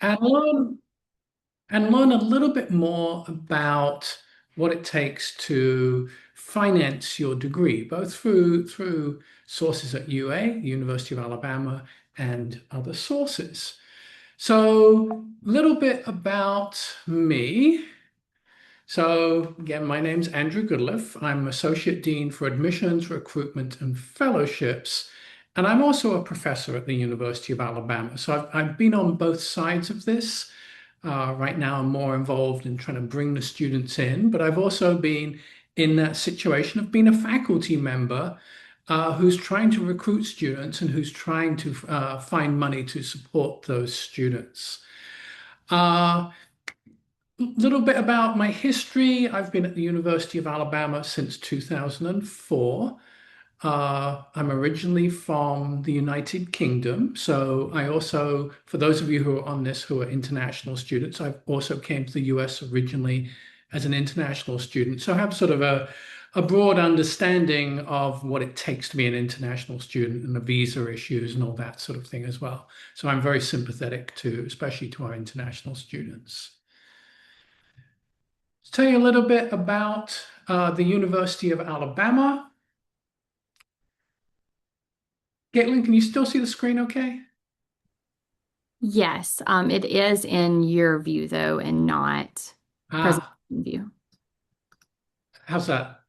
and learn a little bit more about what it takes to finance your degree, both through sources at UA, University of Alabama, and other sources. So, a little bit about me. So, again, my name's Andrew Goodliff. I'm Associate Dean for Admissions, Recruitment, and Fellowships. And I'm also a professor at the University of Alabama. So I've been on both sides of this. Right now, I'm more involved in trying to bring the students in, but I've also been in that situation of being a faculty member who's trying to recruit students and who's trying to find money to support those students. A little bit about my history. I've been at the University of Alabama since 2004. I'm originally from the United Kingdom, so I also, for those of you who are on this who are international students, I've also came to the US originally as an international student, so I have sort of a broad understanding of what it takes to be an international student and the visa issues and all that sort of thing as well. So I'm very sympathetic to, especially to our international students. To tell you a little bit about the University of Alabama. Caitlin, can you still see the screen okay? Yes, it is in your view though, and not presentation Ah, view. how's that?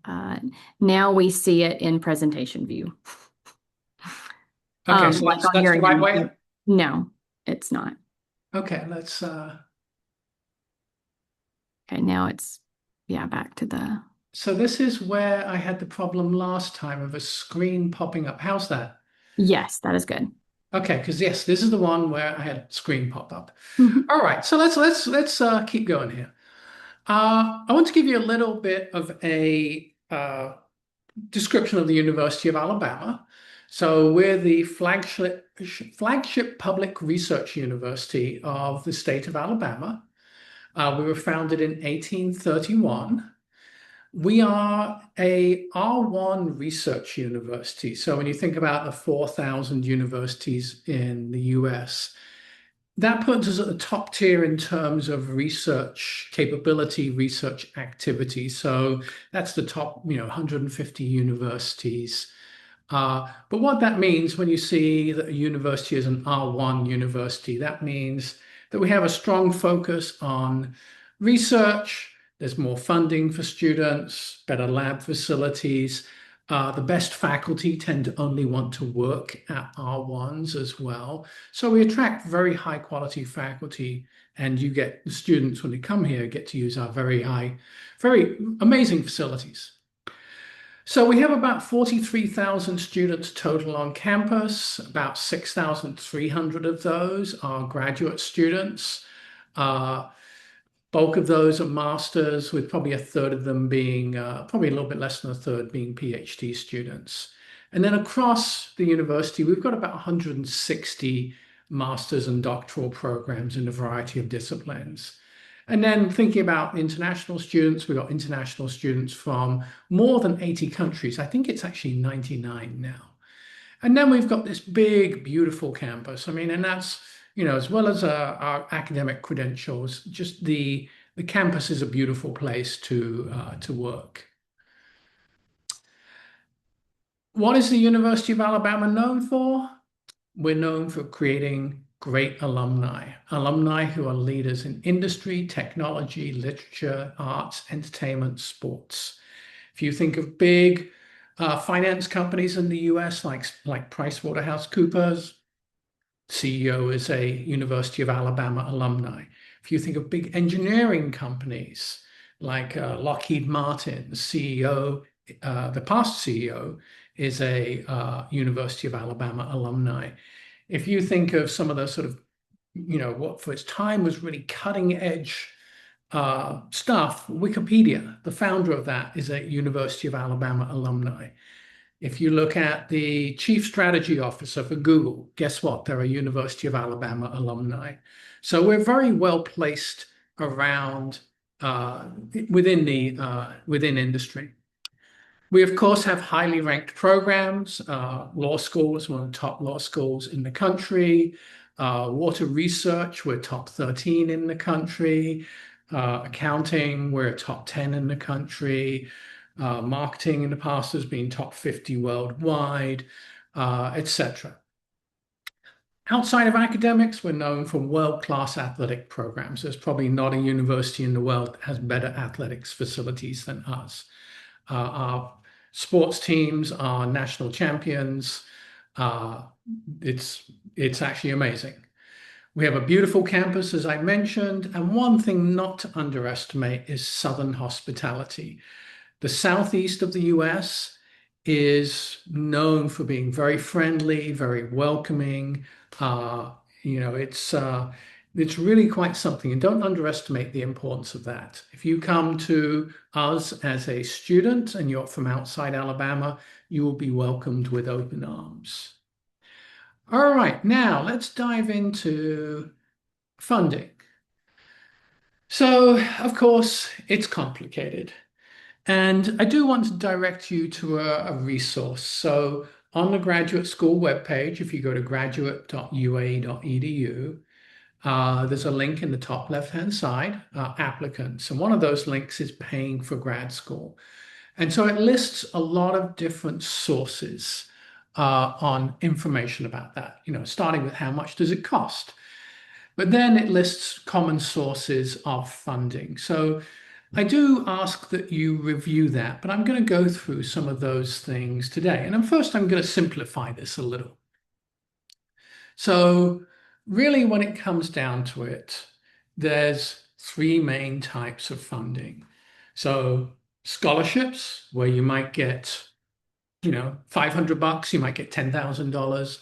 Uh, Now we see it in presentation view. Okay, so Like on that's your the right end. way. No, it's not. Okay, let's Okay, now it's, yeah, back to the, so this is where I had the problem last time of a screen popping up. How's that? yes, that is good. Okay, because yes, this is the one where I had screen pop up. Mhm. All right, so let's keep going here. I want to give you a little bit of a description of the University of Alabama. So we're the flagship public research university of the state of Alabama. We were founded in 1831. We are a R1 research university. So when you think about the 4,000 universities in the US, that puts us at the top tier in terms of research capability, research activity. So that's the top, 150 universities. But what that means when you see that a university is an R1 university, that means that we have a strong focus on research. There's more funding for students, better lab facilities. The best faculty tend to only want to work at R1s as well. So we attract very high quality faculty, and you get the students when they come here get to use our very amazing facilities. So we have about 43,000 students total on campus. About 6,300 of those are graduate students. Uh, Bulk of those are masters, with probably a third of them being, probably a little bit less than a third being PhD students. And then across the university, we've got about 160 masters and doctoral programs in a variety of disciplines. And then thinking about international students, we've got international students from more than 80 countries. I think it's actually 99 now. And then we've got this big, beautiful campus. I mean, and that's, as well as our academic credentials, just the campus is a beautiful place to work. What is the University of Alabama known for? We're known for creating great alumni, alumni who are leaders in industry, technology, literature, arts, entertainment, sports. If you think of big finance companies in the US, like PricewaterhouseCoopers, CEO is a University of Alabama alumni. If you think of big engineering companies like Lockheed Martin, the CEO, the past CEO is a University of Alabama alumni. If you think of some of the sort of, what for its time was really cutting edge stuff, Wikipedia, the founder of that is a University of Alabama alumni. If you look at the chief strategy officer for Google, guess what? They're a University of Alabama alumni. So we're very well placed around within industry. We, of course, have highly ranked programs. Law school is one of the top law schools in the country. Water research, we're top 13 in the country. Accounting, we're top 10 in the country. Marketing in the past has been top 50 worldwide, etc. Outside of academics, we're known for world-class athletic programs. There's probably not a university in the world that has better athletics facilities than us. Our sports teams are national champions. Uh, it's actually amazing. We have a beautiful campus, as I mentioned, and one thing not to underestimate is Southern hospitality. The southeast of the US is known for being very friendly, very welcoming. Uh, you know, it's really quite something, and don't underestimate the importance of that. If you come to us as a student and you're from outside Alabama, you will be welcomed with open arms. All right, now let's dive into funding. So, of course, it's complicated. And I do want to direct you to a resource. So on the graduate school webpage, if you go to graduate.ua.edu, there's a link in the top left-hand side, applicants. And one of those links is paying for grad school. And so it lists a lot of different sources on information about that, you know, starting with how much does it cost? But then it lists common sources of funding. So I do ask that you review that, but I'm going to go through some of those things today. And first, I'm going to simplify this a little. So really, when it comes down to it, there's three main types of funding. So scholarships, where you might get, you know, $500, you might get $10,000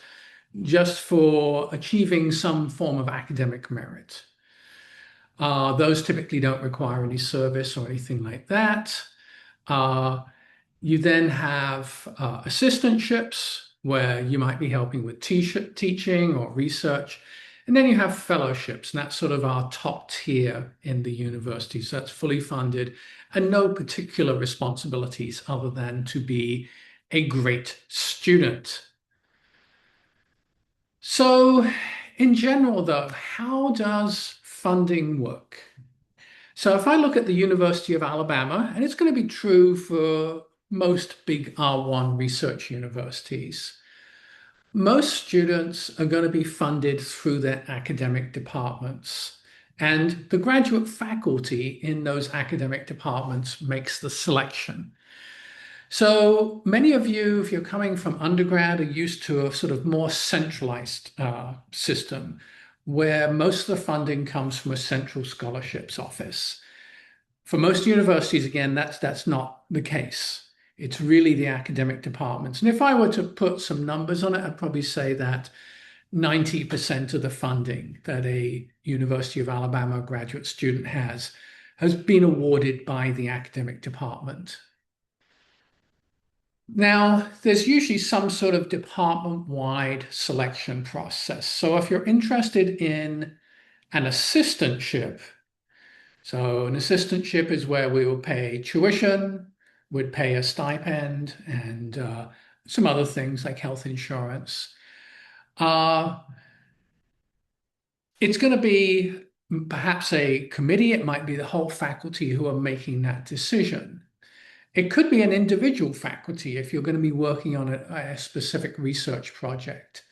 just for achieving some form of academic merit. Those typically don't require any service or anything like that. Uh, you then have assistantships where you might be helping with teaching or research. And then you have fellowships, and that's sort of our top tier in the university. So that's fully funded and no particular responsibilities other than to be a great student. So, in general, though, how does funding work? So, if I look at the University of Alabama, and it's going to be true for most big R1 research universities, most students are going to be funded through their academic departments. And the graduate faculty in those academic departments makes the selection. So many of you, if you're coming from undergrad, are used to a sort of more centralized system where most of the funding comes from a central scholarships office. For most universities, again, that's not the case. It's really the academic departments. And if I were to put some numbers on it, I'd probably say that 90% of the funding that a University of Alabama graduate student has been awarded by the academic department. Now, there's usually some sort of department-wide selection process. So if you're interested in an assistantship, so an assistantship is where we will pay tuition, would pay a stipend, and some other things like health insurance. It's going to be perhaps a committee. It might be the whole faculty who are making that decision. It could be an individual faculty if you're going to be working on a specific research project.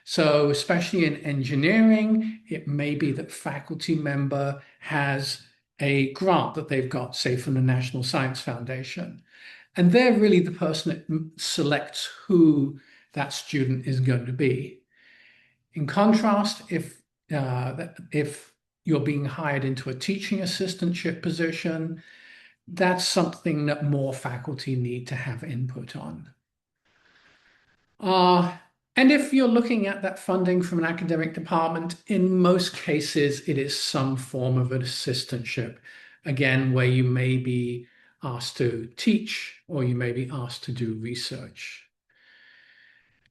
So especially in engineering, it may be that faculty member has a grant that they've got, say, from the National Science Foundation. And they're really the person that selects who that student is going to be. In contrast, if you're being hired into a teaching assistantship position, that's something that more faculty need to have input on. And if you're looking at that funding from an academic department, in most cases, it is some form of an assistantship, again, where you may be asked to teach or you may be asked to do research.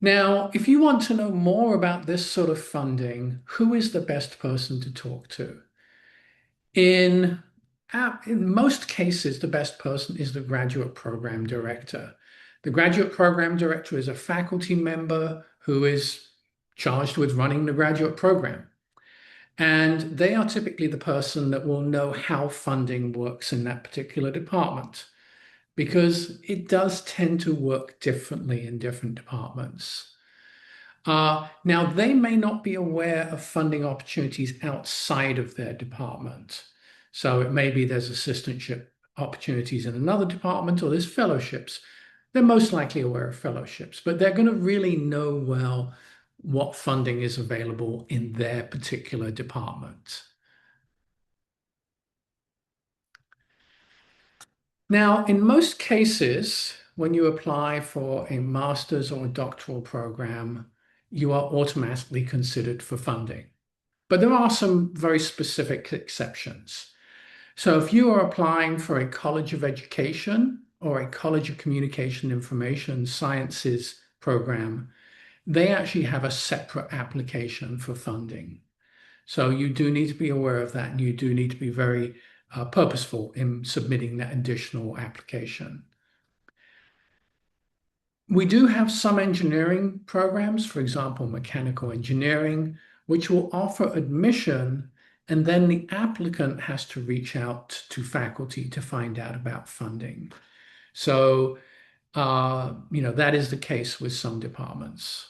Now, if you want to know more about this sort of funding, who is the best person to talk to? In most cases, the best person is the graduate program director. The graduate program director is a faculty member who is charged with running the graduate program. And they are typically the person that will know how funding works in that particular department because it does tend to work differently in different departments. Now, they may not be aware of funding opportunities outside of their department. So it may be there's assistantship opportunities in another department or there's fellowships. They're most likely aware of fellowships, but they're going to really know well what funding is available in their particular department. Now, in most cases, when you apply for a master's or a doctoral program, you are automatically considered for funding. But there are some very specific exceptions. So if you are applying for a College of Education or a College of Communication Information Sciences program, they actually have a separate application for funding. So you do need to be aware of that, and you do need to be very purposeful in submitting that additional application. We do have some engineering programs, for example, mechanical engineering, which will offer admission, and then the applicant has to reach out to faculty to find out about funding. So, that is the case with some departments.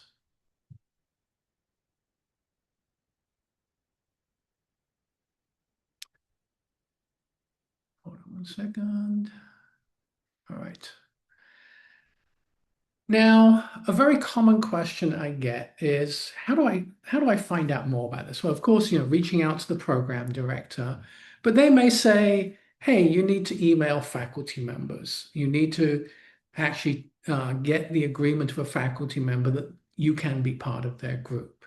Hold on one second. All right. Now, a very common question I get is how do I find out more about this? Well, of course, reaching out to the program director, but they may say, hey, you need to email faculty members. You need to actually get the agreement of a faculty member that you can be part of their group.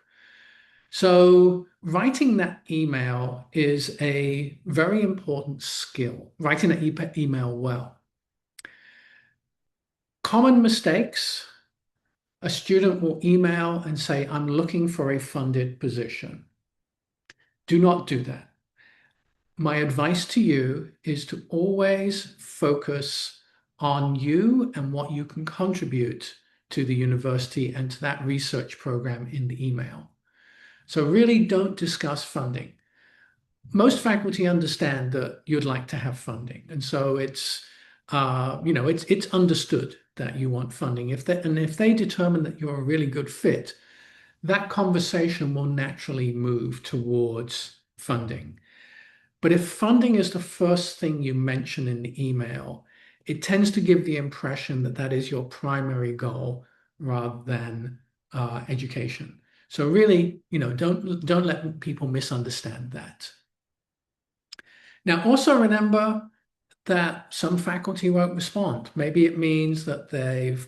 So writing that email is a very important skill, writing that email well. Common mistakes. A student will email and say, I'm looking for a funded position. Do not do that. My advice to you is to always focus on you and what you can contribute to the university and to that research program in the email. So really don't discuss funding. Most faculty understand that you'd like to have funding. And so it's understood that you want funding. If they determine that you're a really good fit, that conversation will naturally move towards funding. But if funding is the first thing you mention in the email, it tends to give the impression that that is your primary goal rather than education. So really, don't let people misunderstand that. Now, also remember that some faculty won't respond. Maybe it means that they've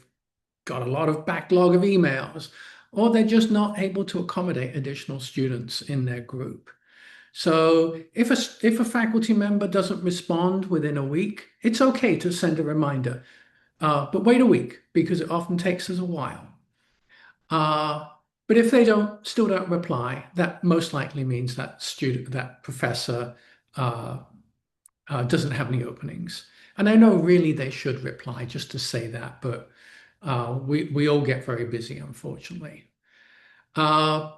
got a lot of backlog of emails, or they're just not able to accommodate additional students in their group. So if a faculty member doesn't respond within a week, it's okay to send a reminder, but wait a week because it often takes us a while. But if they still don't reply, that most likely means that professor doesn't have any openings. And I know really they should reply just to say that, but we all get very busy, unfortunately. Uh,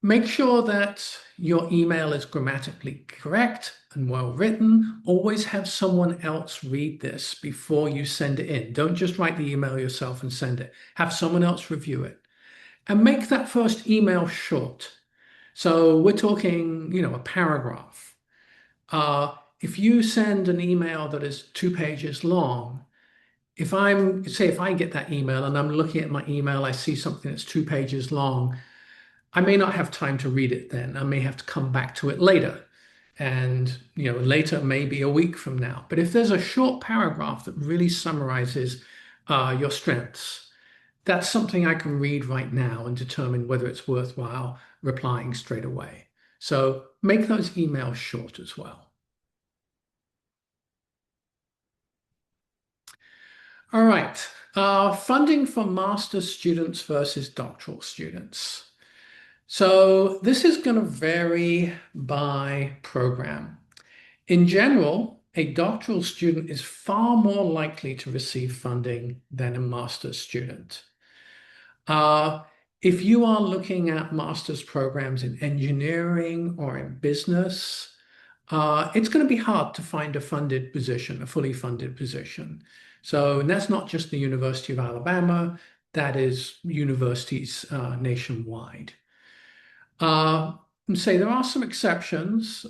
Make sure that your email is grammatically correct and well written. Always have someone else read this before you send it in. Don't just write the email yourself and send it. Have someone else review it. And make that first email short. So we're talking, a paragraph. If you send an email that is 2 pages long, if I get that email and I'm looking at my email, I see something that's 2 pages long, I may not have time to read it then. I may have to come back to it later. And, later maybe a week from now. But if there's a short paragraph that really summarizes your strengths, that's something I can read right now and determine whether it's worthwhile replying straight away. So make those emails short as well. All right. Funding for master's students versus doctoral students. So this is going to vary by program. In general, a doctoral student is far more likely to receive funding than a master's student. If you are looking at master's programs in engineering or in business, it's going to be hard to find a funded position, a fully funded position. So, and that's not just the University of Alabama, that is universities nationwide. Uh, and say there are some exceptions.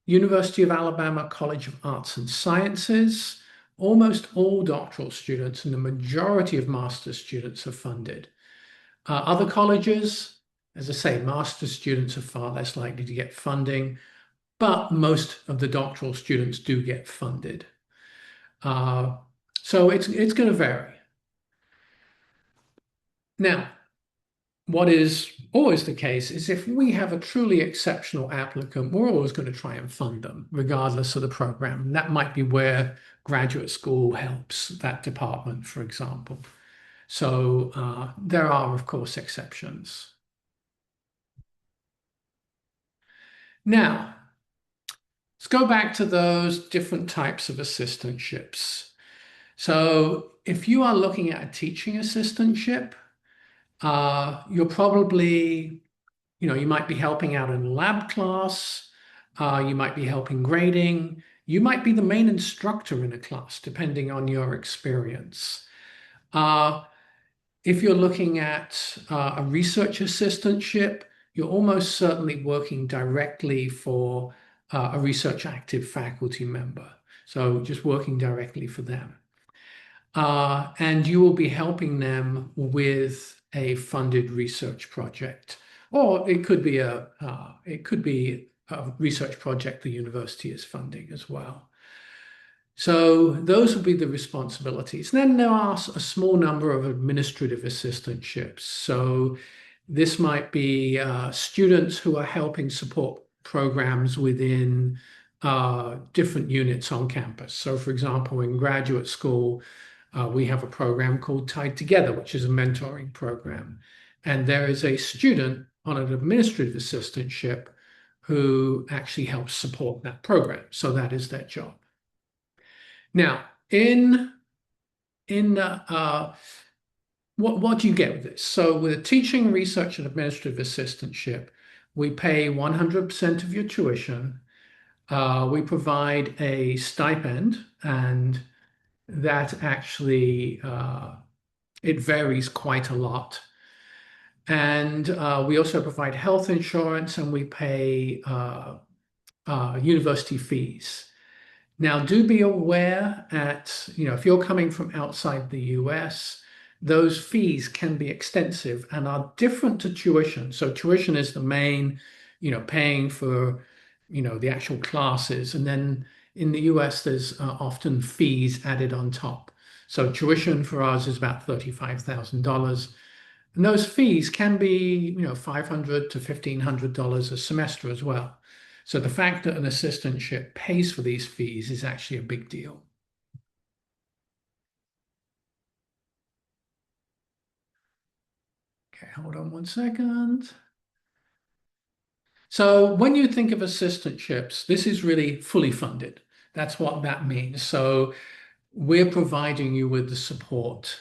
University of Alabama College of Arts and Sciences, almost all doctoral students and the majority of master's students are funded. Other colleges, as I say, master's students are far less likely to get funding, but most of the doctoral students do get funded. Uh, so it's going to vary. Now, what is always the case is if we have a truly exceptional applicant, we're always going to try and fund them, regardless of the program. And that might be where graduate school helps that department, for example. So there are, of course, exceptions. Now, let's go back to those different types of assistantships. So if you are looking at a teaching assistantship, you're probably, you might be helping out in a lab class, you might be helping grading, you might be the main instructor in a class, depending on your experience. Uh, if you're looking at a research assistantship, you're almost certainly working directly for a research active faculty member. So just working directly for them. And you will be helping them with a funded research project, or it could be a research project the university is funding as well. So those will be the responsibilities. Then there are a small number of administrative assistantships. So this might be students who are helping support programs within different units on campus. So for example, in graduate school, we have a program called Tied Together, which is a mentoring program. And there is a student on an administrative assistantship who actually helps support that program. So that is their job. Now, in what do you get with this? So with a teaching, research, and administrative assistantship, we pay 100% of your tuition. We provide a stipend, and that actually it varies quite a lot. And we also provide health insurance, and we pay university fees. Now, do be aware that, if you're coming from outside the US, those fees can be extensive and are different to tuition. So tuition is the main, paying for, the actual classes. And then in the US, there's often fees added on top. So tuition for us is about $35,000. And those fees can be, $500 to $1,500 a semester as well. So the fact that an assistantship pays for these fees is actually a big deal. Okay, hold on one second. So when you think of assistantships, this is really fully funded. That's what that means. So we're providing you with the support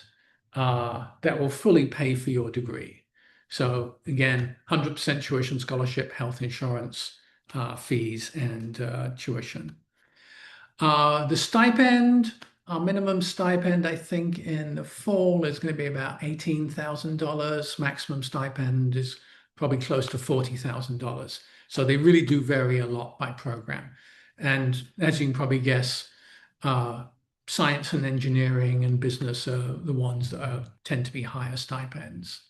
that will fully pay for your degree. So again, 100% tuition scholarship, health insurance, fees, and tuition. The stipend, our minimum stipend, I think in the fall is going to be about $18,000. Maximum stipend is probably close to $40,000. So they really do vary a lot by program. And as you can probably guess, science and engineering and business are the ones that tend to be higher stipends.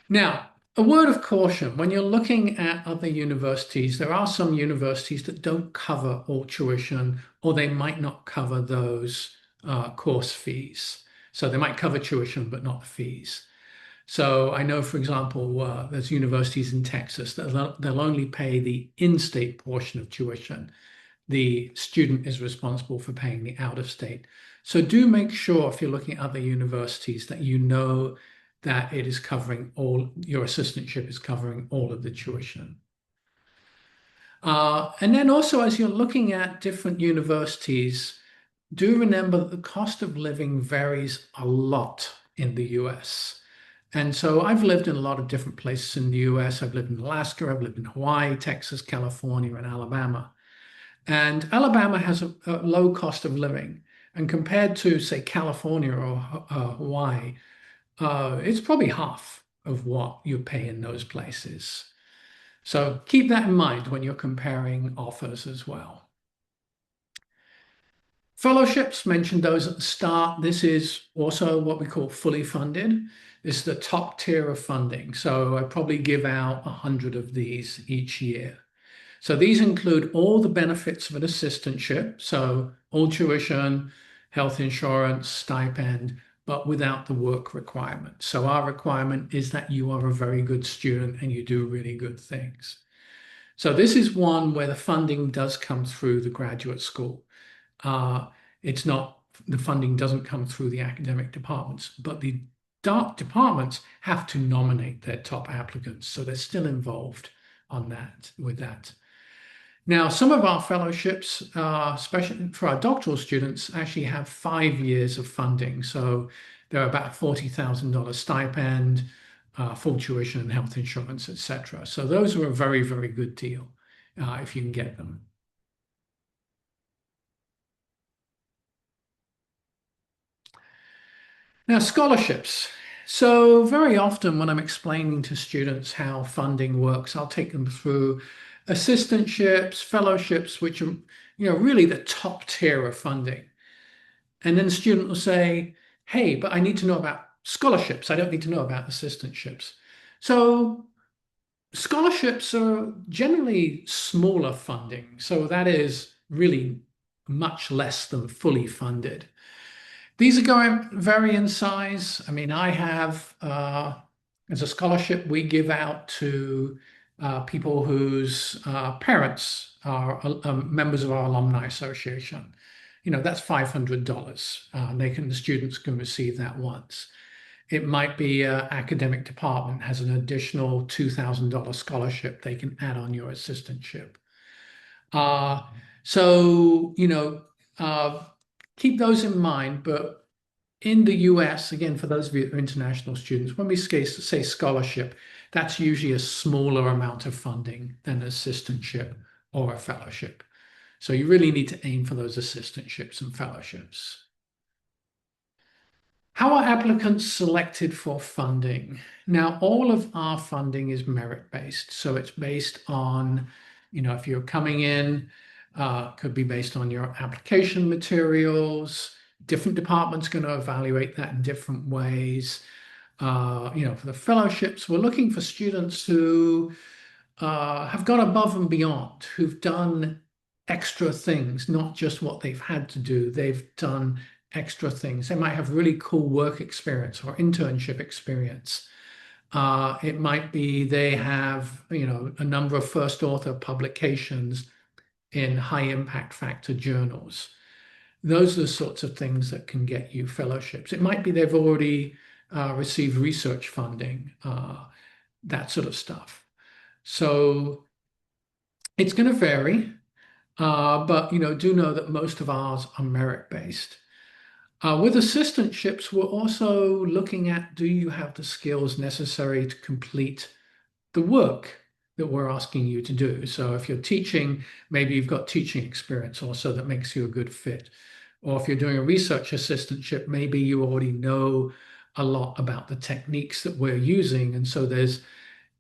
Now, a word of caution, when you're looking at other universities, there are some universities that don't cover all tuition, or they might not cover those course fees. So they might cover tuition, but not the fees. So I know, for example, there's universities in Texas that they'll only pay the in-state portion of tuition. The student is responsible for paying the out-of-state. So do make sure if you're looking at other universities that you know that it is covering all, your assistantship is covering all of the tuition. And then also, as you're looking at different universities, do remember that the cost of living varies a lot in the US. And so I've lived in a lot of different places in the US. I've lived in Alaska, I've lived in Hawaii, Texas, California, and Alabama. And Alabama has a low cost of living. And compared to, say, California or Hawaii, it's probably half of what you pay in those places. So keep that in mind when you're comparing offers as well. Fellowships, mentioned those at the start. This is also what we call fully funded. This is the top tier of funding. So I probably give out 100 of these each year. So these include all the benefits of an assistantship. So all tuition, health insurance, stipend, but without the work requirement. So our requirement is that you are a very good student and you do really good things. So this is one where the funding does come through the graduate school. Uh, it's not, the funding doesn't come through the academic departments, but the departments have to nominate their top applicants. So they're still involved on that, with that. Now, some of our fellowships, especially for our doctoral students, actually have 5 years of funding. So they're about $40,000 stipend, full tuition and health insurance, etc. So those are a very, very good deal if you can get them. Now, scholarships. So very often when I'm explaining to students how funding works, I'll take them through assistantships, fellowships, which are, really the top tier of funding. And then the student will say, hey, but I need to know about scholarships. I don't need to know about assistantships. So scholarships are generally smaller funding. So that is really much less than fully funded. These are going vary in size. I mean, I have as a scholarship we give out to people whose parents are members of our alumni association. That's $500. The students can receive that once. It might be an academic department has an additional $2,000 scholarship they can add on your assistantship. Uh, so, keep those in mind. But in the US, again, for those of you that are international students, when we say scholarship, that's usually a smaller amount of funding than an assistantship or a fellowship. So you really need to aim for those assistantships and fellowships. How are applicants selected for funding? Now, all of our funding is merit-based. So it's based on, if you're coming in, could be based on your application materials. Different departments going to evaluate that in different ways. For the fellowships, we're looking for students who have gone above and beyond, who've done extra things, not just what they've had to do. They've done extra things. They might have really cool work experience or internship experience. It might be they have, a number of first author publications in high impact factor journals. Those are the sorts of things that can get you fellowships. It might be they've already received research funding, that sort of stuff. So it's going to vary, but do know that most of ours are merit-based. With assistantships, we're also looking at, do you have the skills necessary to complete the work that we're asking you to do? So if you're teaching, maybe you've got teaching experience also that makes you a good fit. Or if you're doing a research assistantship, maybe you already know a lot about the techniques that we're using. And so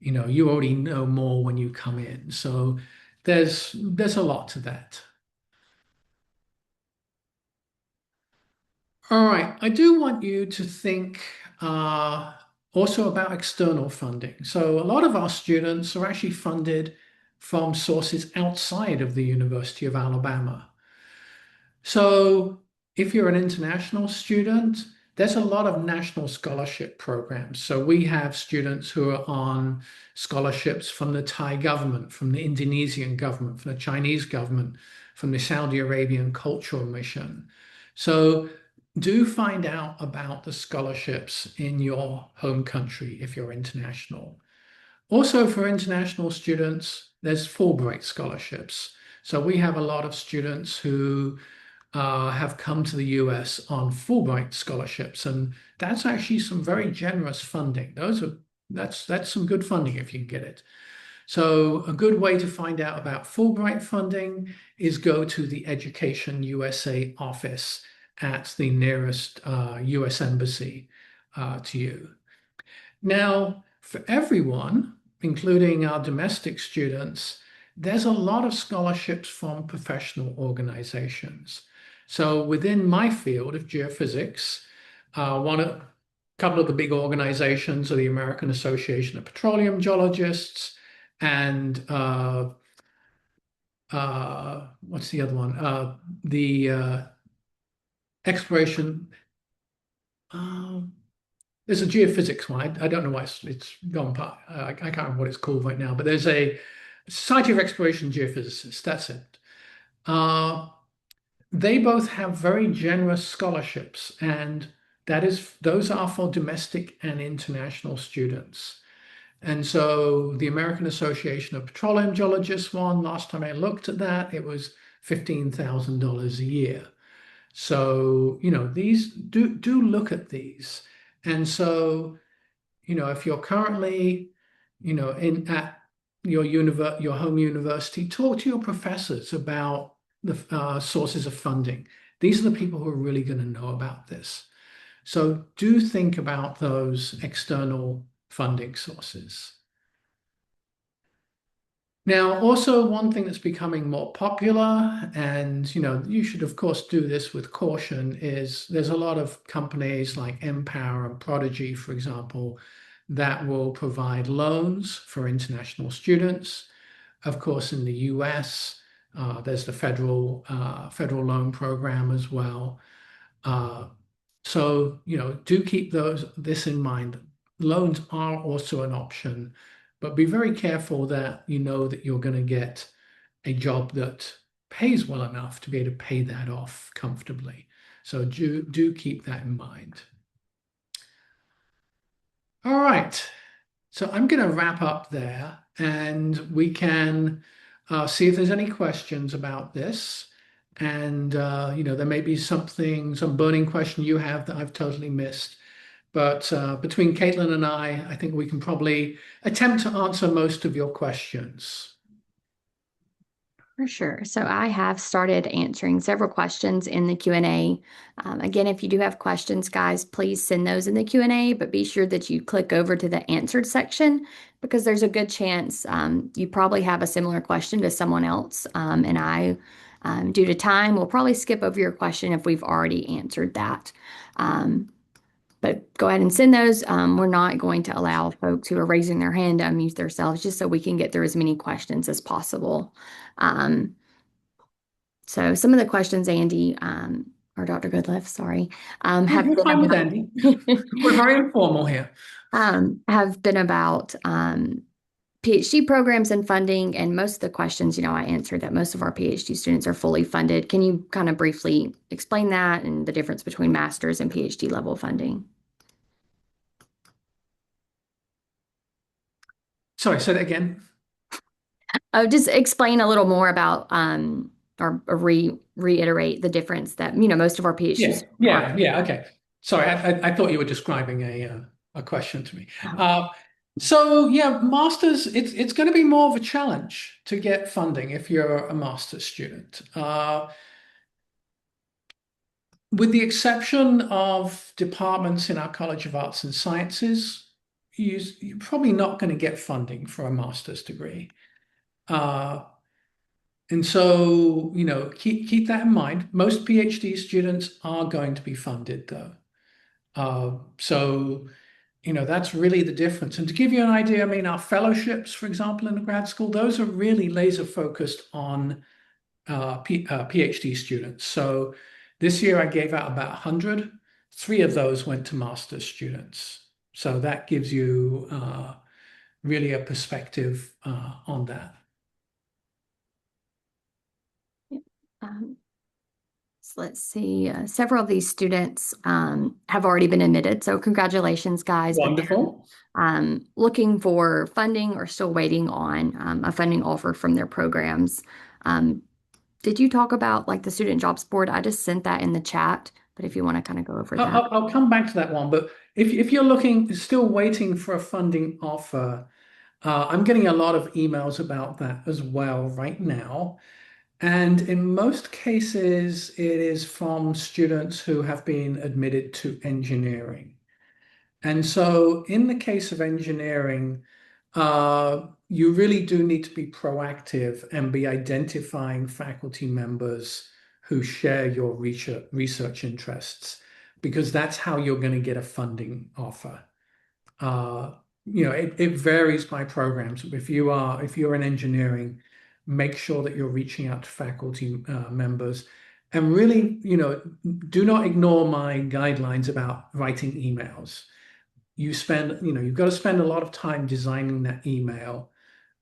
you already know more when you come in. So there's a lot to that. All right, I do want you to think also about external funding. So a lot of our students are actually funded from sources outside of the University of Alabama. So if you're an international student, there's a lot of national scholarship programs. So we have students who are on scholarships from the Thai government, from the Indonesian government, from the Chinese government, from the Saudi Arabian Cultural Mission. So do find out about the scholarships in your home country if you're international. Also, for international students, there's Fulbright scholarships. So we have a lot of students who have come to the US on Fulbright scholarships, and that's actually some very generous funding. That's some good funding if you can get it. So a good way to find out about Fulbright funding is go to the Education USA office at the nearest US embassy to you. Now, for everyone, including our domestic students, there's a lot of scholarships from professional organizations. So within my field of geophysics, a couple of the big organizations are the American Association of Petroleum Geologists and what's the other one? The exploration. Um, There's a geophysics one. I don't know why it's gone past. I can't remember what it's called right now, but there's a Society of Exploration Geophysicists. That's it. Uh, they both have very generous scholarships, and those are for domestic and international students. And so the American Association of Petroleum Geologists one, last time I looked at that, it was $15,000 a year. So, these do look at these. And so, if you're currently, in at your home university, talk to your professors about the sources of funding. These are the people who are really going to know about this. So do think about those external funding sources. Now, also one thing that's becoming more popular, and you should of course do this with caution, is there's a lot of companies like Empower and Prodigy, for example, that will provide loans for international students. Of course, in the US, there's the federal loan program as well. Uh, so, do keep this in mind. Loans are also an option, but be very careful that you know that you're going to get a job that pays well enough to be able to pay that off comfortably. So do keep that in mind. All right. So I'm going to wrap up there and we can see if there's any questions about this. And, there may be some burning question you have that I've totally missed. But between Caitlin and I think we can probably attempt to answer most of your questions. For sure. So I have started answering several questions in the Q&A. Again, if you do have questions, guys, please send those in the Q&A, but be sure that you click over to the answered section because there's a good chance you probably have a similar question to someone else. And I, due to time, will probably skip over your question if we've already answered that. But go ahead and send those. We're not going to allow folks who are raising their hand to unmute themselves just so we can get through as many questions as possible. So some of the questions, Andy, or Dr. Goodliff, sorry, have You're been fine with about, Andy. We're very informal here. have been about PhD programs and funding. And most of the questions, I answered that most of our PhD students are fully funded. Can you kind of briefly explain that and the difference between master's and PhD level funding? Sorry, say that again. Just explain a little more about or reiterate the difference that most of our PhD Yeah, students are. yeah. Okay. Sorry, I thought you were describing a question to me. Oh, So yeah, masters, it's going to be more of a challenge to get funding if you're a master's student. With the exception of departments in our College of Arts and Sciences, you're probably not going to get funding for a master's degree. Uh, and so, keep that in mind. Most PhD students are going to be funded though. So, that's really the difference. And to give you an idea, I mean, our fellowships, for example, in the grad school, those are really laser focused on PhD students. So this year I gave out about 100. Three of those went to master's students. So that gives you really a perspective on that. um, so let's see. Several of these students have already been admitted, so congratulations, guys. But they're Wonderful. looking for funding or still waiting on a funding offer from their programs. Um, Did you talk about like the student jobs board? I just sent that in the chat, but if you want to kind of go over I'll, that. I'll come back to that one, but if you're looking, still waiting for a funding offer, I'm getting a lot of emails about that as well right now. And in most cases, it is from students who have been admitted to engineering. And so, in the case of engineering, you really do need to be proactive and be identifying faculty members who share your research interests, because that's how you're going to get a funding offer. Uh, it varies by programs. If you're in engineering, make sure that you're reaching out to faculty members, and really, do not ignore my guidelines about writing emails. You've got to spend a lot of time designing that email.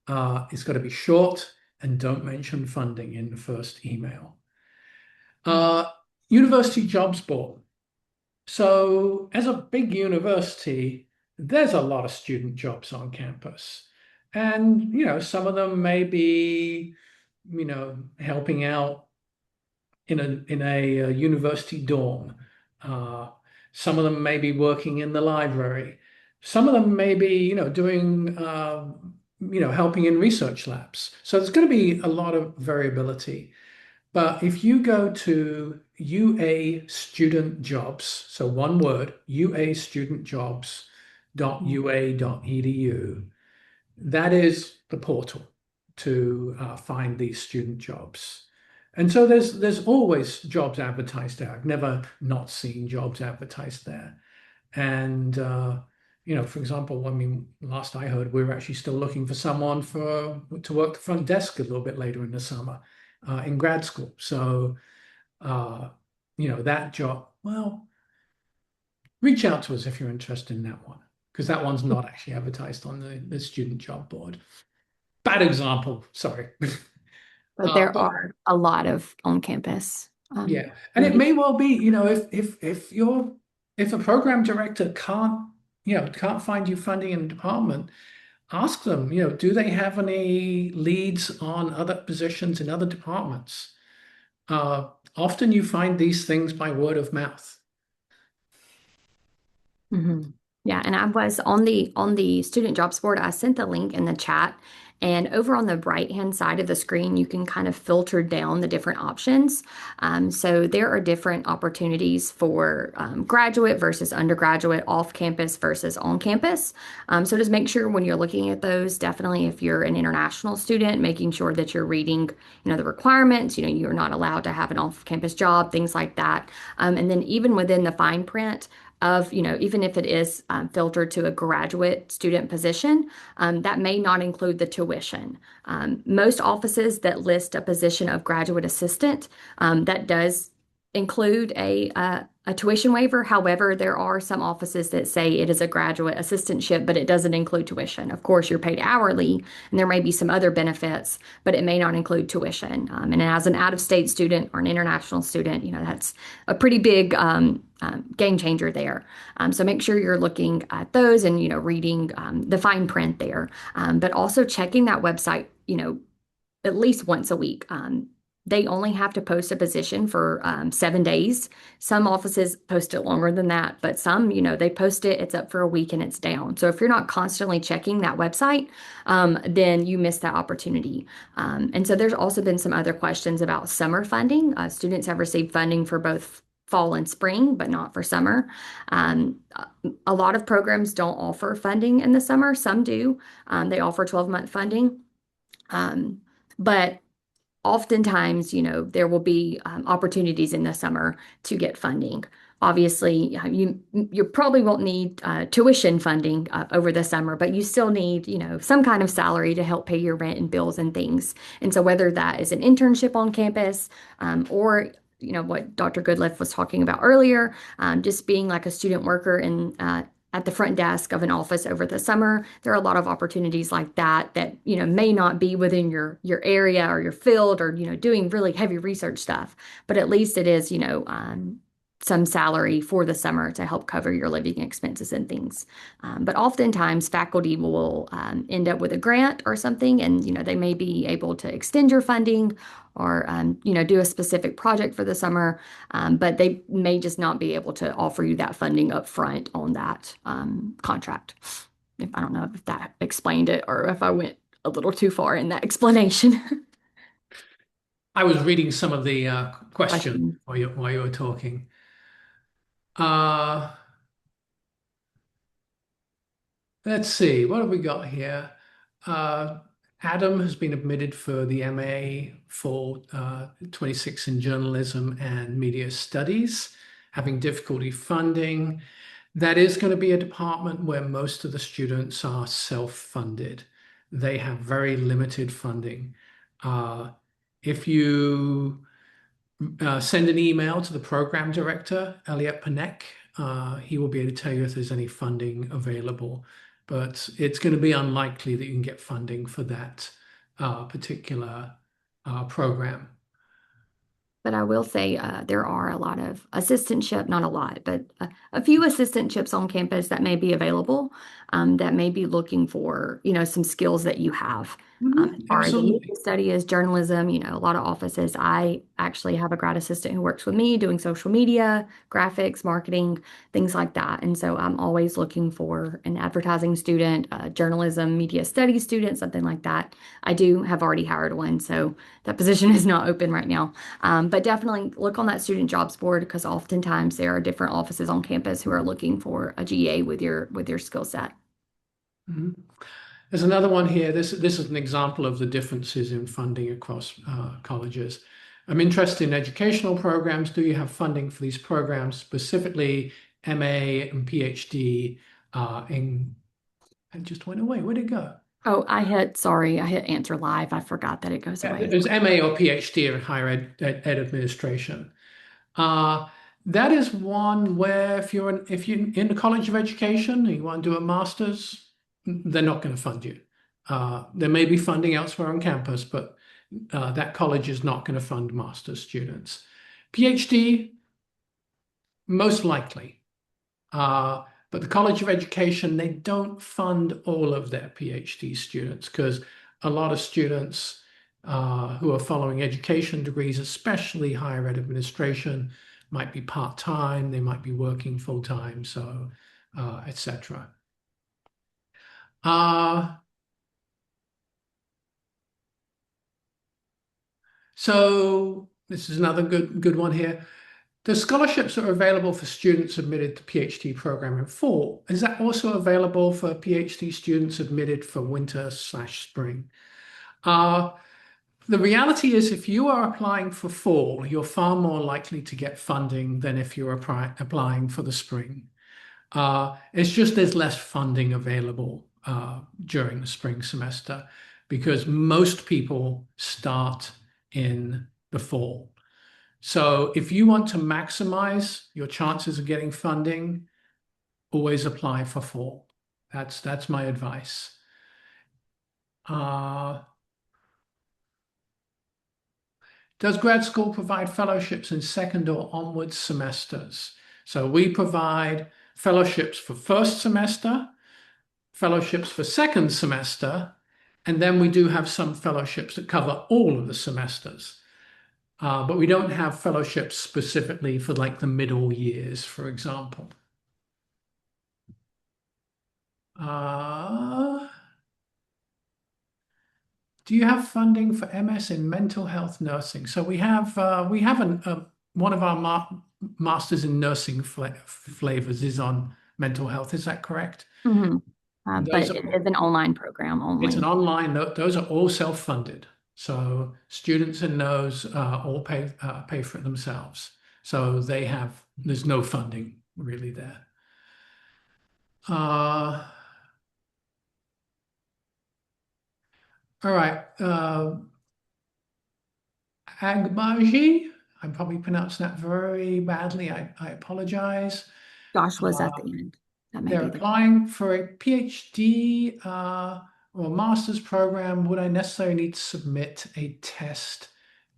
It's got to be short and don't mention funding in the first email. Uh, University Jobs Board. So, as a big university, there's a lot of student jobs on campus. And, some of them may be, helping out in a university dorm. Uh, some of them may be working in the library. Some of them may be, doing, helping in research labs. So there's going to be a lot of variability. But if you go to UA Student Jobs, so one word, uastudentjobs.ua.edu, that is the portal to find these student jobs. And so there's always jobs advertised there. I've never not seen jobs advertised there. And for example, I mean, last I heard, we were actually still looking for someone to work the front desk a little bit later in the summer in grad school. So uh, that job. Well, reach out to us if you're interested in that one, because that one's not actually advertised on the student job board. Bad example, sorry. But there But are a lot of on-campus yeah, and it community. may well be, if a program director can't find you funding in a department, ask them, do they have any leads on other positions in other departments? Often you find these things by word of mouth. Mhm. Yeah, and I was on the student jobs board. I sent the link in the chat, and over on the right-hand side of the screen, you can kind of filter down the different options. So there are different opportunities for graduate versus undergraduate, off-campus versus on-campus. So just make sure when you're looking at those, definitely if you're an international student, making sure that you're reading, the requirements. You're not allowed to have an off-campus job, things like that. And then even within the fine print of, even if it is filtered to a graduate student position, that may not include the tuition. Most offices that list a position of graduate assistant, that does include a tuition waiver. However, there are some offices that say it is a graduate assistantship, but it doesn't include tuition. Of course, you're paid hourly, and there may be some other benefits, but it may not include tuition. And as an out-of-state student or an international student, that's a pretty big game changer there. So make sure you're looking at those and reading the fine print there, but also checking that website, at least once a week. They only have to post a position for 7 days. Some offices post it longer than that, but some, they post it, it's up for a week and it's down. So if you're not constantly checking that website, then you miss that opportunity. And so there's also been some other questions about summer funding. Students have received funding for both fall and spring, but not for summer. A lot of programs don't offer funding in the summer. Some do. They offer 12-month funding. But oftentimes, there will be opportunities in the summer to get funding. Obviously, you probably won't need tuition funding over the summer, but you still need, some kind of salary to help pay your rent and bills and things. And so whether that is an internship on campus, or what Dr. Goodliff was talking about earlier, just being like a student worker in at the front desk of an office over the summer. There are a lot of opportunities like that may not be within your area or your field or doing really heavy research stuff, but at least it is some salary for the summer to help cover your living expenses and things. But oftentimes faculty will end up with a grant or something, and they may be able to extend your funding or do a specific project for the summer, but they may just not be able to offer you that funding up front on that contract. If I don't know if that explained it or if I went a little too far in that explanation. I was reading some of the questions Question. while you were talking. Uh, let's see, what have we got here? Uh, Adam has been admitted for the MA for 26 in journalism and media studies, having difficulty funding. That is going to be a department where most of the students are self-funded. They have very limited funding. Uh, if you send an email to the program director, Elliot Panek. He will be able to tell you if there's any funding available, but it's going to be unlikely that you can get funding for that particular program. But I will say there are a lot of assistantship, not a lot, but a few assistantships on campus that may be available that may be looking for, some skills that you have. As Mhm. far as the media Absolutely. study is journalism, a lot of offices. I actually have a grad assistant who works with me doing social media, graphics, marketing, things like that. And so I'm always looking for an advertising student, a journalism, media studies student, something like that. I do have already hired one, so that position is not open right now. But definitely look on that student jobs board because oftentimes there are different offices on campus who are looking for a GA with your skill set. Mhm. There's another one here. This is an example of the differences in funding across colleges. I'm interested in educational programs. Do you have funding for these programs, specifically MA and PhD in it just went away. Where'd it go? Oh, I hit answer live. I forgot that it goes Yeah, away. there's MA or PhD in higher ed administration. Uh, that is one where if you're in the College of Education and you want to do a master's, they're not going to fund you. There may be funding elsewhere on campus, but that college is not going to fund master's students. PhD, most likely. But the College of Education, they don't fund all of their PhD students because a lot of students who are following education degrees, especially higher ed administration, might be part-time, they might be working full-time, so etc. Uh, so this is another good one here. The scholarships are available for students admitted to PhD program in fall. Is that also available for PhD students admitted for winter/spring? Uh, the reality is if you are applying for fall, you're far more likely to get funding than if you're applying for the spring. It's just there's less funding available during the spring semester because most people start in the fall. So if you want to maximize your chances of getting funding, always apply for fall. That's my advice. Uh, does grad school provide fellowships in second or onward semesters? So we provide fellowships for first semester, fellowships for second semester, and then we do have some fellowships that cover all of the semesters. But we don't have fellowships specifically for like the middle years, for example. Uh, do you have funding for MS in mental health nursing? So we have one of our masters in nursing flavors is on mental health. Is that correct? Mhm. Those But are it is an online program It's an only. online. Those are all self-funded. So students in those all pay for it themselves. So there's no funding really there. Uh, all right. Agbaji, I'm probably pronouncing that very badly. I apologize. Joshua's Uh, at the end. That may they're be the. applying for a PhD or a master's program. Would I necessarily need to submit a test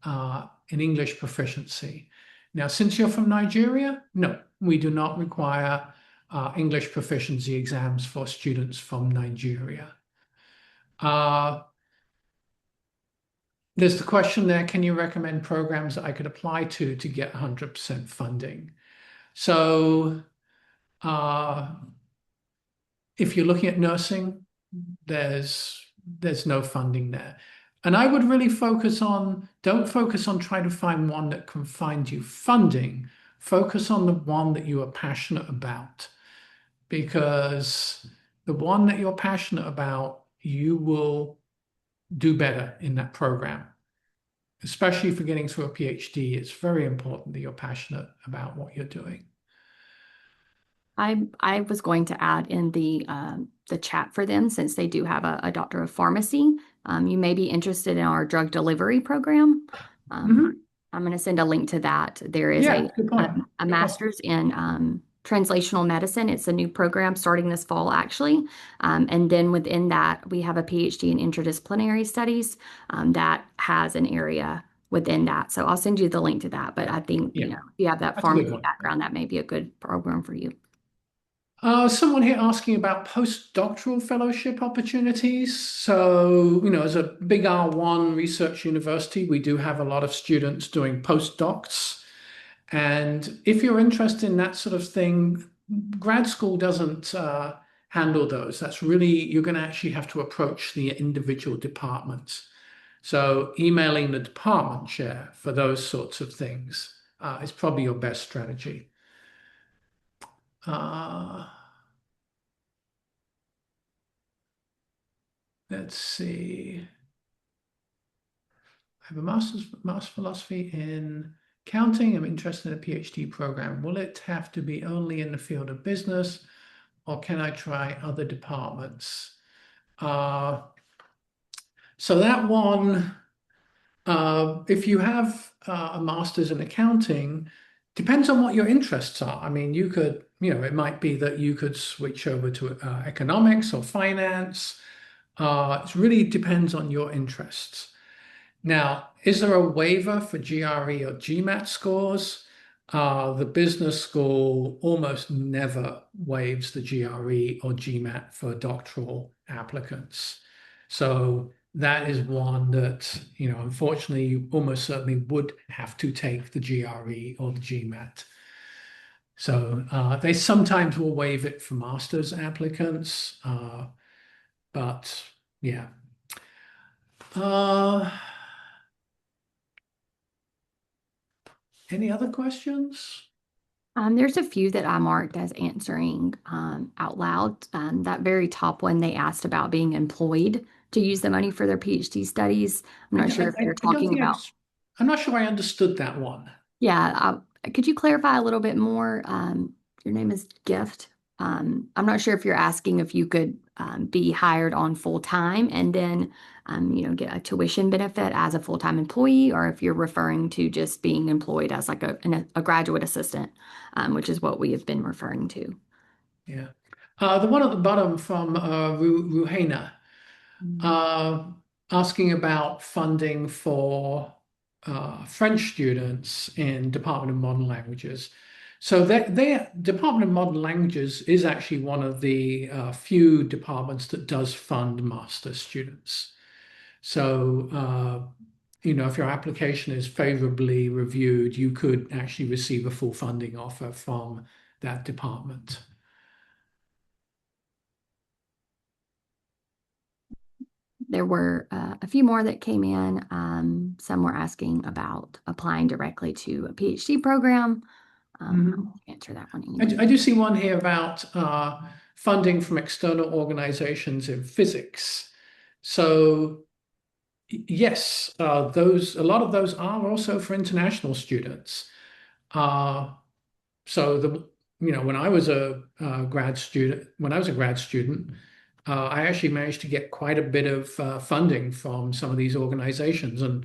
in English proficiency? Now, since you're from Nigeria, no, we do not require English proficiency exams for students from Nigeria. Uh, there's the question there, can you recommend programs that I could apply to get 100% funding? So uh, if you're looking at nursing, there's no funding there. And I would really don't focus on trying to find one that can find you funding. Focus on the one that you are passionate about, because the one that you're passionate about, you will do better in that program. Especially for getting through a PhD, it's very important that you're passionate about what you're doing. I was going to add in the chat for them, since they do have a doctor of pharmacy. You may be interested in our drug delivery program. Mhm. I'm going to send a link to that. There is Yeah, good a, point. a Good point. master's in translational medicine. It's a new program starting this fall, actually. And then within that, we have a PhD in interdisciplinary studies that has an area within that. So I'll send you the link to that. But I think, Yeah, if you have that that's a good pharmacy one. background, that may be a good program for you. Someone here asking about postdoctoral fellowship opportunities. So, as a big R1 research university, we do have a lot of students doing postdocs. And if you're interested in that sort of thing, grad school doesn't handle those. That's really, you're going to actually have to approach the individual departments. So emailing the department chair for those sorts of things is probably your best strategy. Uh, let's see. I have a master's philosophy in accounting. I'm interested in a PhD program. Will it have to be only in the field of business, or can I try other departments? Uh, so that one, if you have a master's in accounting, depends on what your interests are. I mean, it might be that you could switch over to economics or finance. It really depends on your interests. Now, is there a waiver for GRE or GMAT scores? The business school almost never waives the GRE or GMAT for doctoral applicants. So that is one that, unfortunately, you almost certainly would have to take the GRE or the GMAT. So they sometimes will waive it for master's applicants, but yeah. Uh, any other questions? There's a few that I marked as answering out loud. That very top one, they asked about being employed to use the money for their PhD studies. I'm not sure if they're I don't talking think about. I'm not sure I understood that one. Yeah, could you clarify a little bit more? Your name is Gift. I'm not sure if you're asking if you could be hired on full time and then, get a tuition benefit as a full-time employee, or if you're referring to just being employed as like a graduate assistant, which is what we have been referring to. Yeah. The one at the bottom from Ruhena, uh, asking about funding for French students in Department of Modern Languages. So their Department of Modern Languages is actually one of the few departments that does fund master students. So, if your application is favorably reviewed, you could actually receive a full funding offer from that department. There were a few more that came in. Some were asking about applying directly to a PhD program. Mhm. I'll answer that one I anyway. do see one here about funding from external organizations in physics. So yes, a lot of those are also for international students. Uh, So when I was a grad student, I actually managed to get quite a bit of funding from some of these organizations. And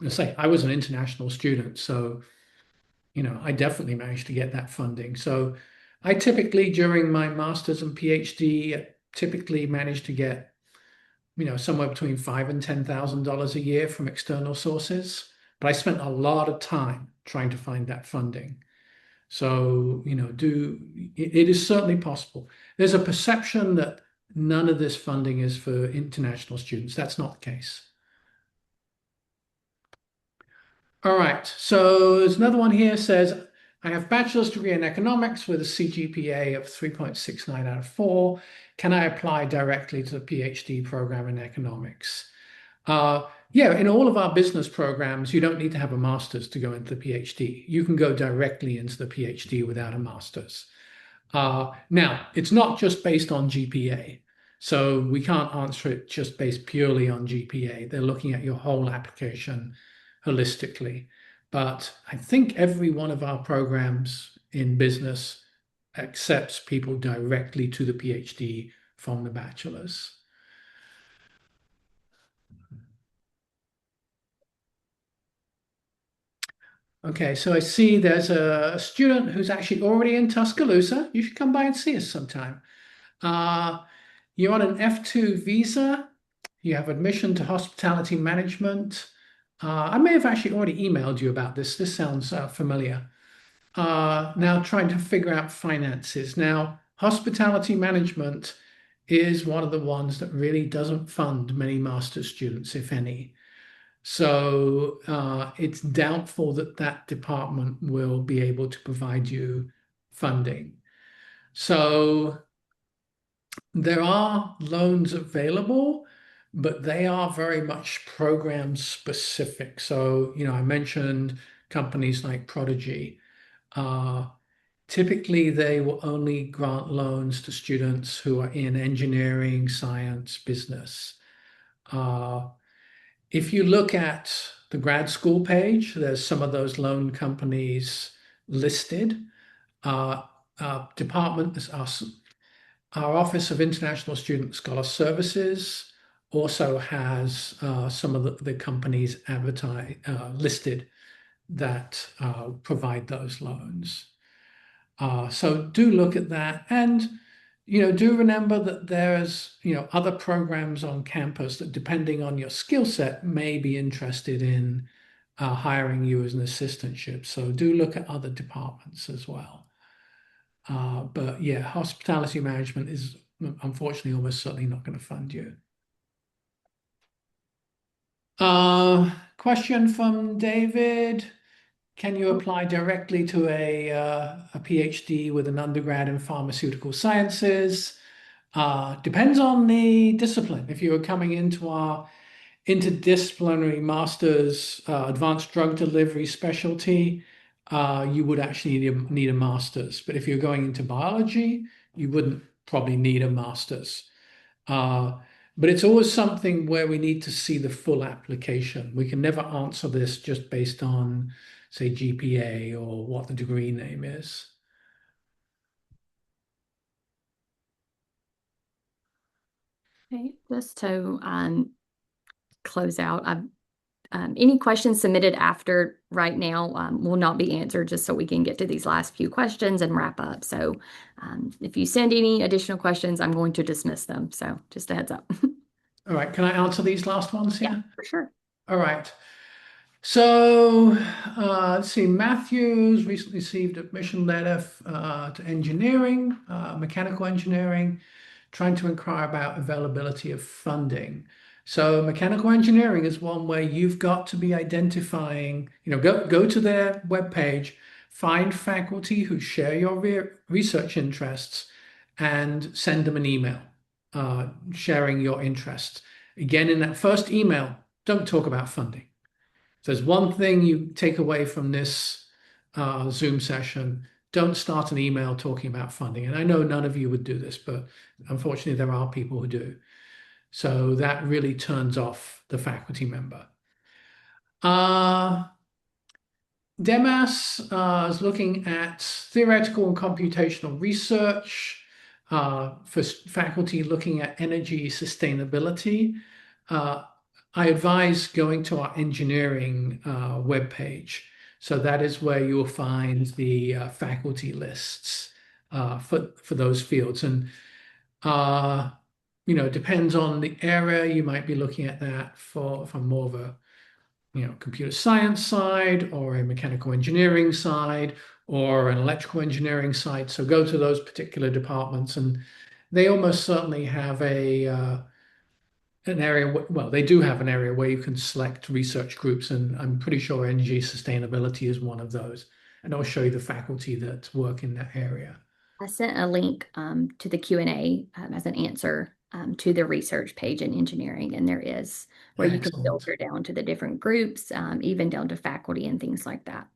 I say I was an international student, so I definitely managed to get that funding. So I typically during my master's and PhD, typically managed to get somewhere between $5,000 and $10,000 a year from external sources. But I spent a lot of time trying to find that funding. So, it is certainly possible. There's a perception that none of this funding is for international students. That's not the case. All right, so there's another one here says, I have bachelor's degree in economics with a CGPA of 3.69 out of 4. Can I apply directly to the PhD program in economics? Yeah, in all of our business programs, you don't need to have a master's to go into the PhD. You can go directly into the PhD without a master's. Now, it's not just based on GPA. So we can't answer it just based purely on GPA. They're looking at your whole application holistically. But I think every one of our programs in business accepts people directly to the PhD from the bachelor's. Okay, so I see there's a student who's actually already in Tuscaloosa. You should come by and see us sometime. Uh, you're on an F2 visa. You have admission to hospitality management. I may have actually already emailed you about this. This sounds familiar. Now trying to figure out finances. Now, hospitality management is one of the ones that really doesn't fund many master's students, if any. So it's doubtful that that department will be able to provide you funding. So there are loans available, but they are very much program specific. So, I mentioned companies like Prodigy. Uh, Typically, they will only grant loans to students who are in engineering, science, business. Uh, if you look at the grad school page, there's some of those loan companies listed. Uh, departments are Our Office of International Student Scholar Services also has some of the companies listed that provide those loans. So do look at that, and do remember that there's other programs on campus that, depending on your skill set, may be interested in hiring you as an assistantship. So do look at other departments as well. But yeah, hospitality management is unfortunately almost certainly not going to fund you. Question from David. Can you apply directly to a PhD with an undergrad in pharmaceutical sciences? Depends on the discipline. If you are coming into our interdisciplinary master's advanced drug delivery specialty, you would actually need a master's. But if you're going into biology, you wouldn't probably need a master's. But it's always something where we need to see the full application. We can never answer this just based on, say, GPA or what the degree name is. Okay, just to close out, any questions submitted after right now will not be answered, just so we can get to these last few questions and wrap up. So if you send any additional questions, I'm going to dismiss them. So just a heads up. All right, can I answer these last ones here? Yeah, for sure. All right. So let's see, Matthews recently received admission letter to engineering, mechanical engineering, trying to inquire about availability of funding. So mechanical engineering is one where you've got to be identifying, go to their webpage, find faculty who share your research interests, and send them an email sharing your interests. Again, in that first email, don't talk about funding. If there's one thing you take away from this Zoom session, don't start an email talking about funding. And I know none of you would do this, but unfortunately, there are people who do. So that really turns off the faculty member. Demas is looking at theoretical and computational research for faculty looking at energy sustainability. I advise going to our engineering webpage. So that is where you'll find the faculty lists for those fields. And depends on the area. You might be looking at that for more of computer science side or a mechanical engineering side or an electrical engineering side. So go to those particular departments, and they almost certainly have an area. Well, they do have an area where you can select research groups, and I'm pretty sure energy sustainability is one of those. And I'll show you the faculty that work in that area. I sent a link to the Q&A as an answer to the research page in engineering, and there is where you can Excellent. filter down to the different groups, even down to faculty and things like that.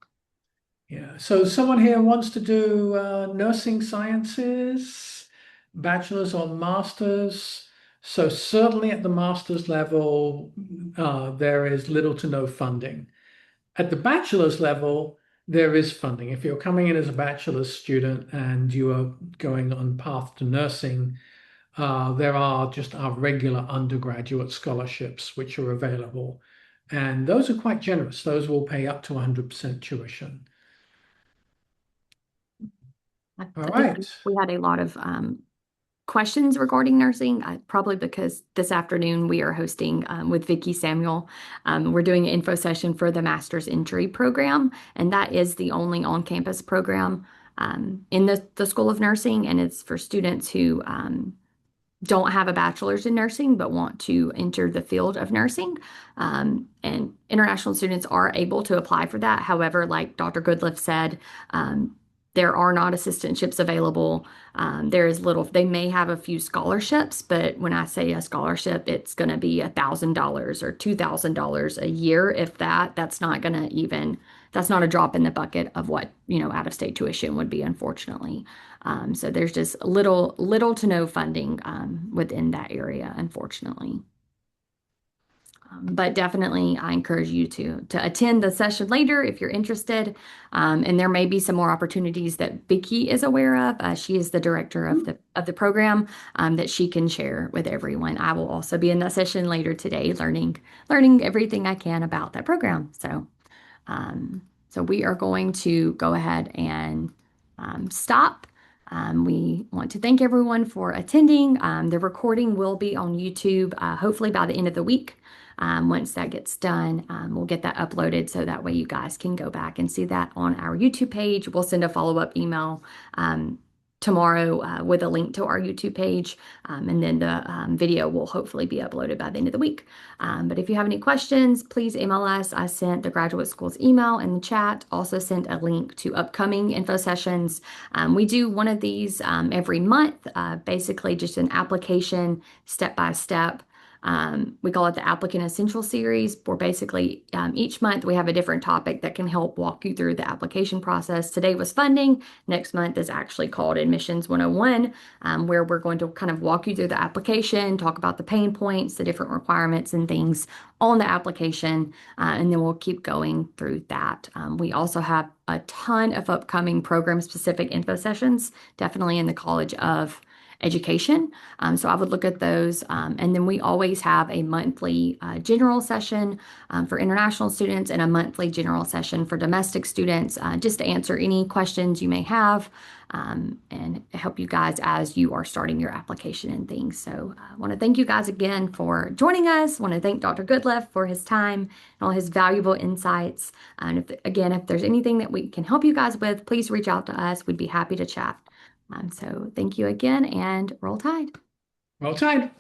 Yeah. So someone here wants to do nursing sciences, bachelor's or master's. So certainly at the master's level, there is little to no funding. At the bachelor's level, there is funding. If you're coming in as a bachelor's student and you are going on path to nursing, there are just our regular undergraduate scholarships which are available. And those are quite generous. Those will pay up to 100% tuition. All I think right. we had a lot of questions regarding nursing, probably because this afternoon we are hosting with Vicki Samuel. We're doing an info session for the Master's Entry program, and that is the only on-campus program in the School of Nursing, and it's for students who don't have a bachelor's in nursing but want to enter the field of nursing. And international students are able to apply for that. However, like Dr. Goodliff said, there are not assistantships available. There is little, they may have a few scholarships, but when I say a scholarship, it's going to be $1,000 or $2,000 a year. If that, that's not going to even, that's not a drop in the bucket of what, out of state tuition would be, unfortunately. So there's just little to no funding within that area, unfortunately. But definitely, I encourage you to attend the session later if you're interested. And there may be some more opportunities that Vicki is aware of. She is the director of the program that she can share with everyone. I will also be in that session later today, learning everything I can about that program. So we are going to go ahead and stop. We want to thank everyone for attending. The recording will be on YouTube, hopefully by the end of the week. Once that gets done, we'll get that uploaded so that way you guys can go back and see that on our YouTube page. We'll send a follow-up email tomorrow with a link to our YouTube page, and then the video will hopefully be uploaded by the end of the week. But if you have any questions, please email us. I sent the graduate school's email in the chat, also sent a link to upcoming info sessions. We do one of these every month, basically just an application step by step. We call it the Applicant Essential Series, where basically each month we have a different topic that can help walk you through the application process. Today was funding. Next month is actually called Admissions 101, where we're going to kind of walk you through the application, talk about the pain points, the different requirements and things on the application, and then we'll keep going through that. We also have a ton of upcoming program-specific info sessions, definitely in the College of Education. So I would look at those. And then we always have a monthly general session for international students and a monthly general session for domestic students, just to answer any questions you may have and help you guys as you are starting your application and things. So I want to thank you guys again for joining us. I want to thank Dr. Goodliff for his time and all his valuable insights. And if there's anything that we can help you guys with, please reach out to us. We'd be happy to chat. So thank you again and roll tide. Well timed.